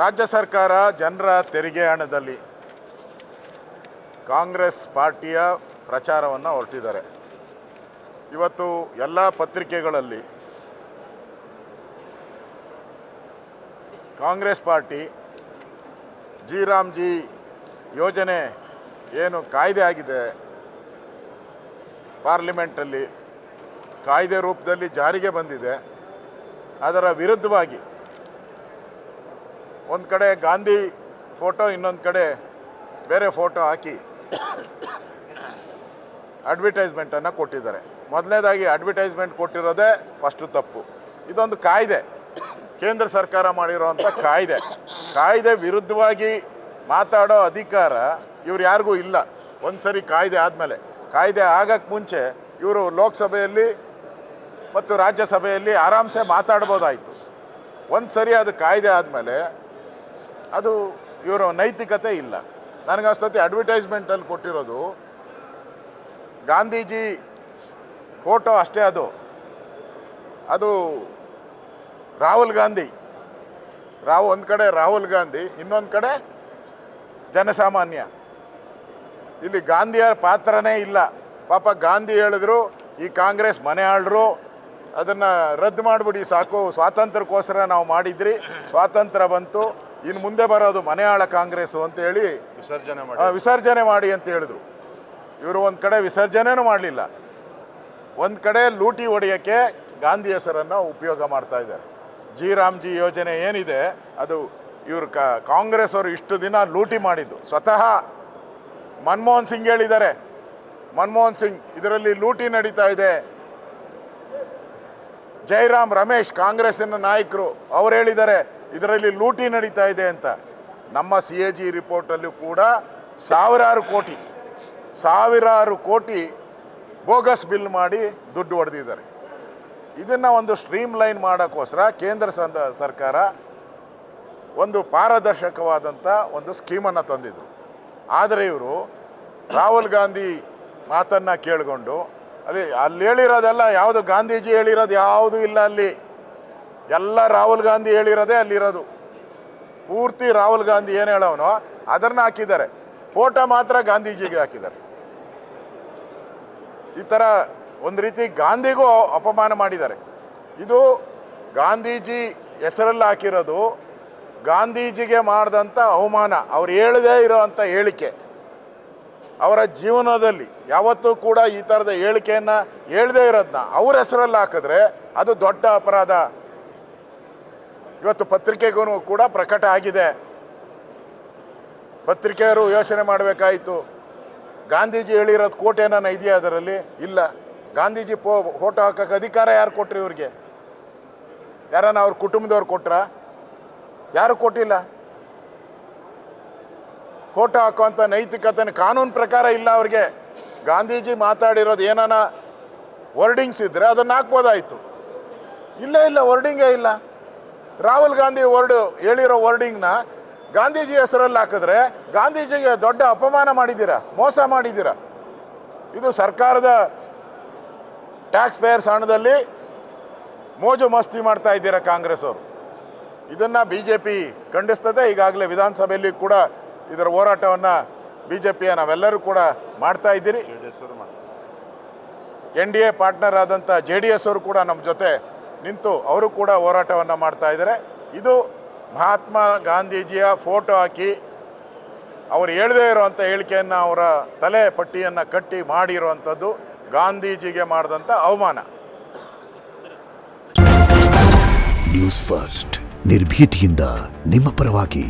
ರಾಜ್ಯ ಸರ್ಕಾರ ಜನರ ತೆರಿಗೆ ಹಣದಲ್ಲಿ ಕಾಂಗ್ರೆಸ್ ಪಾರ್ಟಿಯ ಪ್ರಚಾರವನ್ನು ಹೊರಟಿದ್ದಾರೆ. ಇವತ್ತು ಎಲ್ಲ ಪತ್ರಿಕೆಗಳಲ್ಲಿ ಕಾಂಗ್ರೆಸ್ ಪಾರ್ಟಿ ಜಿ ರಾಮ್ಜಿ ಯೋಜನೆ ಏನು ಕಾಯ್ದೆ ಆಗಿದೆ, ಪಾರ್ಲಿಮೆಂಟಲ್ಲಿ ಕಾಯ್ದೆ ರೂಪದಲ್ಲಿ ಜಾರಿಗೆ ಬಂದಿದೆ, ಅದರ ವಿರುದ್ಧವಾಗಿ ಒಂದು ಕಡೆ ಗಾಂಧಿ ಫೋಟೋ, ಇನ್ನೊಂದು ಕಡೆ ಬೇರೆ ಫೋಟೋ ಹಾಕಿ ಅಡ್ವರ್ಟೈಸ್ಮೆಂಟನ್ನು ಕೊಟ್ಟಿದ್ದಾರೆ. ಮೊದಲನೇದಾಗಿ ಅಡ್ವರ್ಟೈಸ್ಮೆಂಟ್ ಕೊಟ್ಟಿರೋದೇ ಫಸ್ಟು ತಪ್ಪು. ಇದೊಂದು ಕಾಯ್ದೆ, ಕೇಂದ್ರ ಸರ್ಕಾರ ಮಾಡಿರೋವಂಥ ಕಾಯ್ದೆ ವಿರುದ್ಧವಾಗಿ ಮಾತಾಡೋ ಅಧಿಕಾರ ಇವ್ರು ಯಾರಿಗೂ ಇಲ್ಲ. ಒಂದು ಸರಿ ಕಾಯ್ದೆ ಆದಮೇಲೆ, ಕಾಯ್ದೆ ಆಗೋಕ್ಕೆ ಮುಂಚೆ ಇವರು ಲೋಕಸಭೆಯಲ್ಲಿ ಮತ್ತು ರಾಜ್ಯಸಭೆಯಲ್ಲಿ ಆರಾಮ್ಸೆ ಮಾತಾಡ್ಬೋದಾಯಿತು. ಒಂದು ಸರಿ ಅದು ಕಾಯ್ದೆ ಆದಮೇಲೆ ಅದು ಇವರ ನೈತಿಕತೆ ಇಲ್ಲ. ನನಗನ್ನಿಸ್ತೈತೆ ಅಡ್ವರ್ಟೈಸ್ಮೆಂಟಲ್ಲಿ ಕೊಟ್ಟಿರೋದು ಗಾಂಧೀಜಿ ಫೋಟೋ ಅಷ್ಟೇ, ಅದು ರಾಹುಲ್ ಗಾಂಧಿ ಒಂದು ಕಡೆ ರಾಹುಲ್ ಗಾಂಧಿ, ಇನ್ನೊಂದು ಕಡೆ ಜನಸಾಮಾನ್ಯ. ಇಲ್ಲಿ ಗಾಂಧಿಯ ಪಾತ್ರನೇ ಇಲ್ಲ. ಪಾಪ ಗಾಂಧಿ ಹೇಳಿದ್ರು ಈ ಕಾಂಗ್ರೆಸ್ ಮನೆ ಆಳ್ರು, ಅದನ್ನು ರದ್ದು ಮಾಡಿಬಿಡಿ ಸಾಕು, ಸ್ವಾತಂತ್ರ್ಯಕ್ಕೋಸ್ಕರ ನಾವು ಮಾಡಿದ್ರಿ, ಸ್ವಾತಂತ್ರ್ಯ ಬಂತು, ಇನ್ನು ಮುಂದೆ ಬರೋದು ಮನೆ ಆಳ ಕಾಂಗ್ರೆಸ್ಸು ಅಂತೇಳಿ ವಿಸರ್ಜನೆ ಮಾಡಿ ಅಂತ ಹೇಳಿದ್ರು. ಇವರು ಒಂದು ಕಡೆ ವಿಸರ್ಜನೆನೂ ಮಾಡಲಿಲ್ಲ, ಒಂದು ಕಡೆ ಲೂಟಿ ಹೊಡೆಯೋಕ್ಕೆ ಗಾಂಧಿ ಹೆಸರನ್ನು ಉಪಯೋಗ ಮಾಡ್ತಾ ಇದ್ದಾರೆ. ಜಿ ರಾಮ್ಜಿ ಯೋಜನೆ ಏನಿದೆ ಅದು ಇವರು ಕಾಂಗ್ರೆಸ್ ಅವರು ಇಷ್ಟು ದಿನ ಲೂಟಿ ಮಾಡಿದ್ದು. ಸ್ವತಃ ಮನಮೋಹನ್ ಸಿಂಗ್ ಹೇಳಿದ್ದಾರೆ, ಮನಮೋಹನ್ ಸಿಂಗ್ ಇದರಲ್ಲಿ ಲೂಟಿ ನಡೀತಾ ಇದೆ. ಜೈರಾಮ್ ರಮೇಶ್ ಕಾಂಗ್ರೆಸ್ಸಿನ ನಾಯಕರು ಅವ್ರು ಹೇಳಿದ್ದಾರೆ ಇದರಲ್ಲಿ ಲೂಟಿ ನಡೀತಾ ಇದೆ ಅಂತ. ನಮ್ಮ CAG ರಿಪೋರ್ಟಲ್ಲೂ ಕೂಡ ಸಾವಿರಾರು ಕೋಟಿ ಬೋಗಸ್ ಬಿಲ್ ಮಾಡಿ ದುಡ್ಡು ಹೊಡೆದಿದ್ದಾರೆ. ಇದನ್ನು ಒಂದು ಸ್ಟ್ರೀಮ್ ಲೈನ್ ಮಾಡೋಕ್ಕೋಸ್ಕರ ಕೇಂದ್ರ ಸರ್ಕಾರ ಒಂದು ಪಾರದರ್ಶಕವಾದಂಥ ಒಂದು ಸ್ಕೀಮನ್ನು ತಂದಿದ್ರು. ಆದರೆ ಇವರು ರಾಹುಲ್ ಗಾಂಧಿ ಮಾತನ್ನು ಕೇಳಿಕೊಂಡು ಅಲ್ಲಿ ಹೇಳಿರೋದೆಲ್ಲ ಯಾವುದು ಗಾಂಧೀಜಿ ಹೇಳಿರೋದು ಯಾವುದೂ ಇಲ್ಲ, ಅಲ್ಲಿ ಎಲ್ಲ ರಾಹುಲ್ ಗಾಂಧಿ ಹೇಳಿರೋದೇ ಅಲ್ಲಿರೋದು. ಪೂರ್ತಿ ರಾಹುಲ್ ಗಾಂಧಿ ಏನು ಹೇಳೋನೋ ಅದನ್ನು ಹಾಕಿದ್ದಾರೆ, ಫೋಟೋ ಮಾತ್ರ ಗಾಂಧೀಜಿಗೆ ಹಾಕಿದ್ದಾರೆ. ಈ ಥರ ಒಂದು ರೀತಿ ಗಾಂಧಿಗೂ ಅಪಮಾನ ಮಾಡಿದ್ದಾರೆ. ಇದು ಗಾಂಧೀಜಿ ಹೆಸರಲ್ಲಿ ಹಾಕಿರೋದು ಗಾಂಧೀಜಿಗೆ ಮಾಡಿದಂಥ ಅವಮಾನ. ಅವ್ರು ಹೇಳದೇ ಇರೋವಂಥ ಹೇಳಿಕೆ, ಅವರ ಜೀವನದಲ್ಲಿ ಯಾವತ್ತೂ ಕೂಡ ಈ ಥರದ ಹೇಳಿಕೆಯನ್ನು ಹೇಳದೇ ಇರೋದನ್ನ ಅವ್ರ ಹೆಸರಲ್ಲಿ ಹಾಕಿದ್ರೆ ಅದು ದೊಡ್ಡ ಅಪರಾಧ. ಇವತ್ತು ಪತ್ರಿಕೆಗೂ ಕೂಡ ಪ್ರಕಟ ಆಗಿದೆ. ಪತ್ರಿಕೆಯವರು ಯೋಚನೆ ಮಾಡಬೇಕಾಯಿತು, ಗಾಂಧೀಜಿ ಹೇಳಿರೋದು ಕೋಟ್ ಏನಾನ ಇದೆಯಾ ಅದರಲ್ಲಿ? ಇಲ್ಲ. ಗಾಂಧೀಜಿ ಫೋಟೋ ಹಾಕೋಕ್ಕೆ ಅಧಿಕಾರ ಯಾರು ಕೊಟ್ರಿ ಇವ್ರಿಗೆ? ಯಾರನ್ನ ಅವ್ರ ಕುಟುಂಬದವ್ರು ಕೊಟ್ರಾ? ಯಾರು ಕೊಟ್ಟಿಲ್ಲ. ಫೋಟೋ ಹಾಕೋಂಥ ನೈತಿಕತೆ ಕಾನೂನು ಪ್ರಕಾರ ಇಲ್ಲ ಅವ್ರಿಗೆ. ಗಾಂಧೀಜಿ ಮಾತಾಡಿರೋದು ಏನಾನ ವರ್ಡಿಂಗ್ಸ್ ಇದ್ದರೆ ಅದನ್ನು ಹಾಕ್ಬೋದಾಯಿತು. ಇಲ್ಲ, ವರ್ಡಿಂಗೇ ಇಲ್ಲ. ರಾಹುಲ್ ಗಾಂಧಿ ಹೇಳಿರೋ ವರ್ಡಿಂಗ್ನ ಗಾಂಧೀಜಿ ಹೆಸರಲ್ಲಿ ಹಾಕಿದ್ರೆ ಗಾಂಧೀಜಿಗೆ ದೊಡ್ಡ ಅಪಮಾನ ಮಾಡಿದ್ದೀರಾ, ಮೋಸ ಮಾಡಿದ್ದೀರಾ. ಇದು ಸರ್ಕಾರದ ಟ್ಯಾಕ್ಸ್ ಪೇಯರ್ಸ್ ಹಣದಲ್ಲಿ ಮೋಜು ಮಸ್ತಿ ಮಾಡ್ತಾ ಇದ್ದೀರಾ ಕಾಂಗ್ರೆಸ್ ಅವರು. ಇದನ್ನು BJP ಖಂಡಿಸ್ತದೆ. ಈಗಾಗಲೇ ವಿಧಾನಸಭೆಯಲ್ಲಿ ಕೂಡ ಇದರ ಹೋರಾಟವನ್ನು BJPಯ ನಾವೆಲ್ಲರೂ ಕೂಡ ಮಾಡ್ತಾ ಇದ್ದೀರಿ. NDA ಪಾರ್ಟ್ನರ್ ಆದಂಥ JDS ಅವರು ಕೂಡ ನಮ್ಮ ಜೊತೆ ನಿಂತು ಅವರು ಕೂಡ ಹೋರಾಟವನ್ನು ಮಾಡ್ತಾ ಇದ್ದಾರೆ. ಇದು ಮಹಾತ್ಮ ಗಾಂಧೀಜಿಯ ಫೋಟೋ ಹಾಕಿ ಅವರು ಹೇಳದೇ ಇರೋವಂಥ ಹೇಳಿಕೆಯನ್ನು ಅವರ ತಲೆ ಪಟ್ಟಿಯನ್ನು ಕಟ್ಟಿ ಮಾಡಿರುವಂಥದ್ದು ಗಾಂಧೀಜಿಗೆ ಮಾಡಿದಂಥ ಅವಮಾನ. ನ್ಯೂಸ್ ಫಸ್ಟ್ ನಿರ್ಭೀತಿಯಿಂದ ನಿಮ್ಮ ಪರವಾಗಿ.